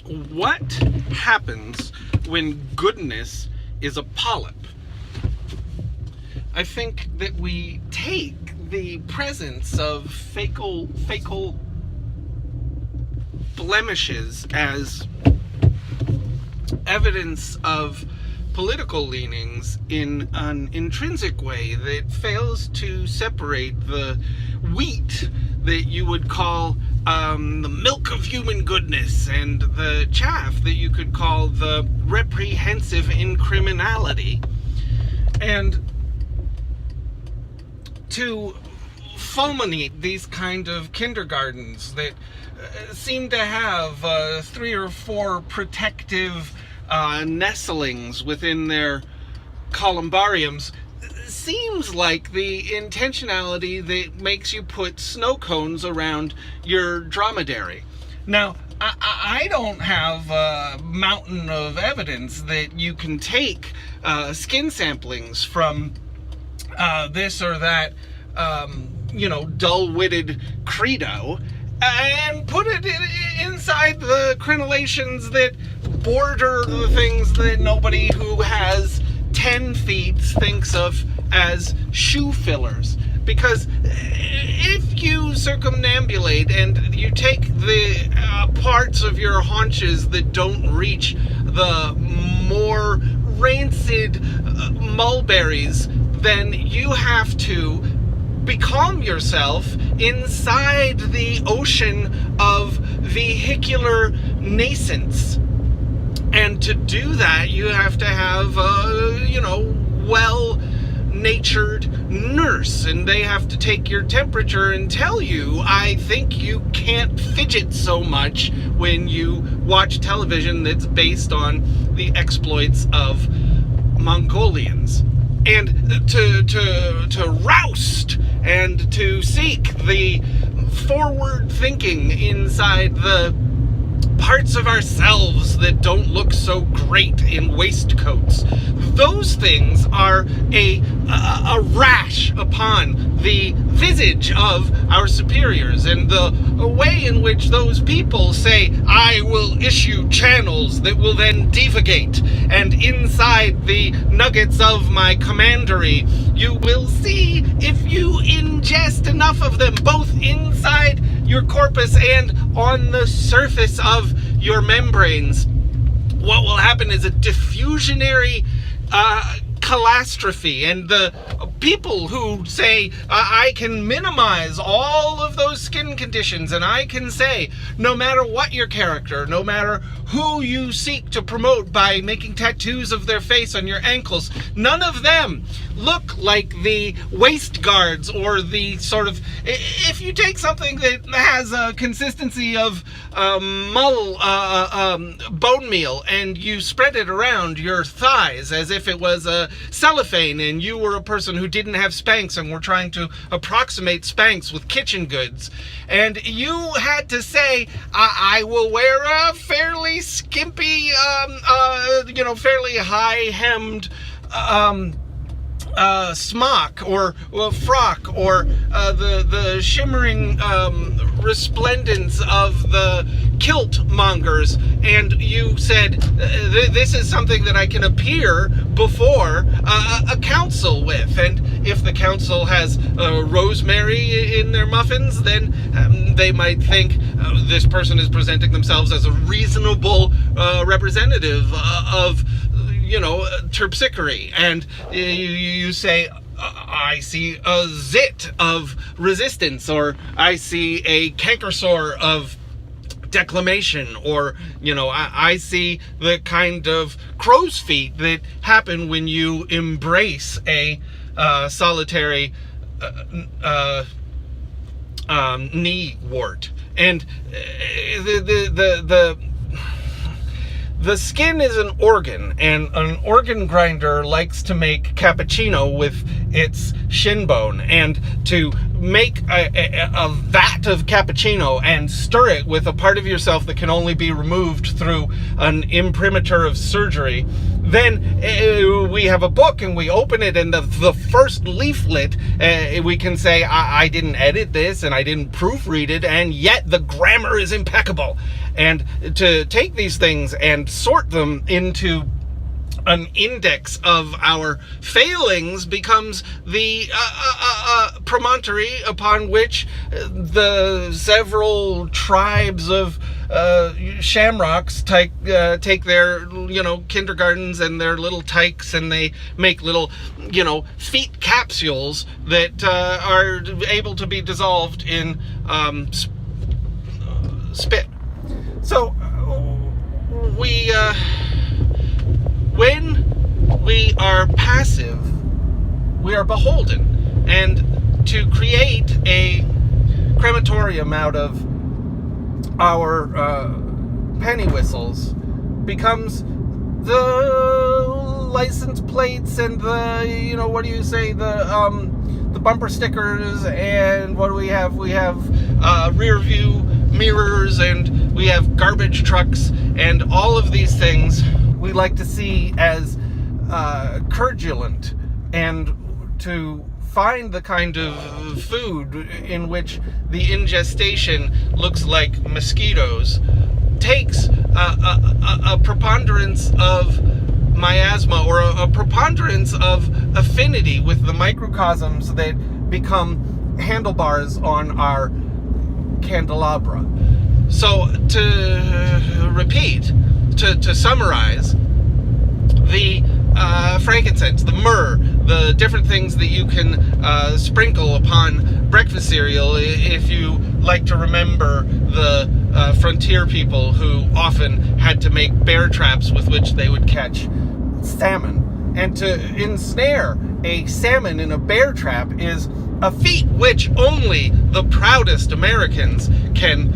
What happens when goodness is a polyp? I think that we take the presence of fecal blemishes as evidence of political leanings in an intrinsic way that fails to separate the wheat that you would call the milk of human goodness and the chaff that you could call the reprehensive in criminality, and to fulminate these kind of kindergartens that seem to have 3 or 4 protective nestlings within their columbariums seems like the intentionality that makes you put snow cones around your dromedary. Now, I don't have a mountain of evidence that you can take skin samplings from this or that, dull-witted credo and put it inside the crenellations that border the things that nobody who has 10 feet thinks of as shoe fillers. Because if you circumambulate and you take the parts of your haunches that don't reach the more rancid mulberries, then you have to becalm yourself inside the ocean of vehicular nascence. And to do that, you have to have well-natured nurse, and they have to take your temperature and tell you, I think you can't fidget so much when you watch television that's based on the exploits of Mongolians. And to roust and to seek the forward thinking inside the parts of ourselves that don't look so great in waistcoats. Those things are a rash upon the visage of our superiors, and the way in which those people say, I will issue channels that will then divagate, and inside the nuggets of my commandery, you will see, if you ingest enough of them, both inside your corpus and on the surface of your membranes, what will happen is a diffusionary catastrophe. And the people who say, I can minimize all of those skin conditions, and I can say, no matter what your character, no matter who you seek to promote by making tattoos of their face on your ankles, none of them look like the waist guards or the sort of, if you take something that has a consistency of bone meal and you spread it around your thighs as if it was a cellophane, and you were a person who didn't have Spanx and were trying to approximate Spanx with kitchen goods, and you had to say, I will wear a fairly skimpy, fairly high-hemmed smock or frock, or the shimmering resplendence of the kilt-mongers, and you said, this is something that I can appear before a council with. And if the council has rosemary in their muffins, then they might think this person is presenting themselves as a reasonable representative of terpsichore. And you say, I see a zit of resistance, or I see a canker sore of declamation, or I see the kind of crow's feet that happen when you embrace a solitary knee wart. And the skin is an organ, and an organ grinder likes to make cappuccino with its shin bone. And to make a vat of cappuccino and stir it with a part of yourself that can only be removed through an imprimatur of surgery, then we have a book and we open it, and the first leaflet, we can say, I didn't edit this and I didn't proofread it, and yet the grammar is impeccable. And to take these things and sort them into an index of our failings becomes the promontory upon which the several tribes of shamrocks take their kindergartens and their little tykes, and they make little feet capsules that are able to be dissolved in spit. So when we are passive, we are beholden, and to create a crematorium out of our penny whistles becomes the license plates and the the bumper stickers, and what do we have? We have rear view mirrors, and we have garbage trucks, and all of these things we like to see as curdulent, and to find the kind of food in which the ingestation looks like mosquitoes takes a preponderance of miasma, or a preponderance of affinity with the microcosms that become handlebars on our candelabra. So to repeat, to summarize, the frankincense, the myrrh, the different things that you can sprinkle upon breakfast cereal, if you like to remember the frontier people who often had to make bear traps with which they would catch salmon. And to ensnare a salmon in a bear trap is a feat which only the proudest Americans can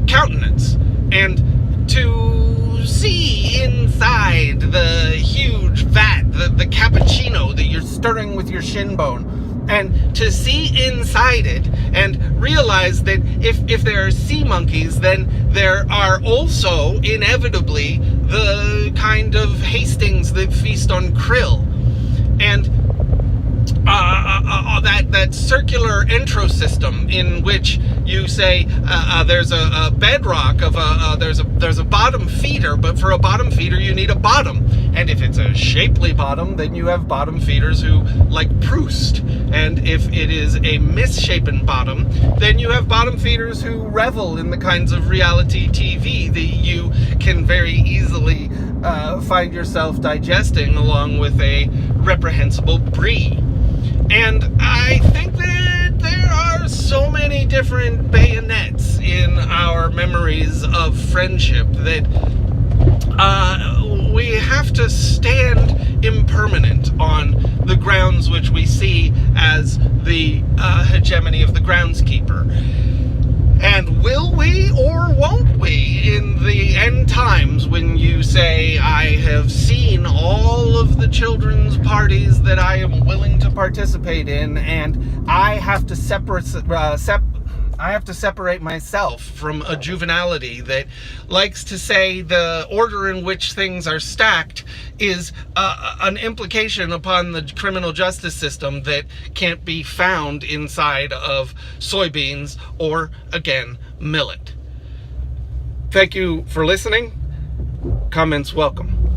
countenance. And to see inside the huge vat, the cappuccino that you're stirring with your shin bone, and to see inside it and realize that if there are sea monkeys, then there are also inevitably the kind of Hastings that feast on krill. And that circular entro system in which you say there's a bedrock of there's a bottom feeder, but for a bottom feeder you need a bottom, and if it's a shapely bottom, then you have bottom feeders who like Proust, and if it is a misshapen bottom, then you have bottom feeders who revel in the kinds of reality TV that you can very easily find yourself digesting along with a reprehensible brie. And I think that there are so many different bayonets in our memories of friendship that we have to stand impermanent on the grounds which we see as the hegemony of the groundskeeper. And will we or won't we in the end times, when you say, I have seen all of the children's parties that I am willing to participate in, and I have to separate myself from a juvenility that likes to say the order in which things are stacked is an implication upon the criminal justice system that can't be found inside of soybeans or, again, millet. Thank you for listening. Comments welcome.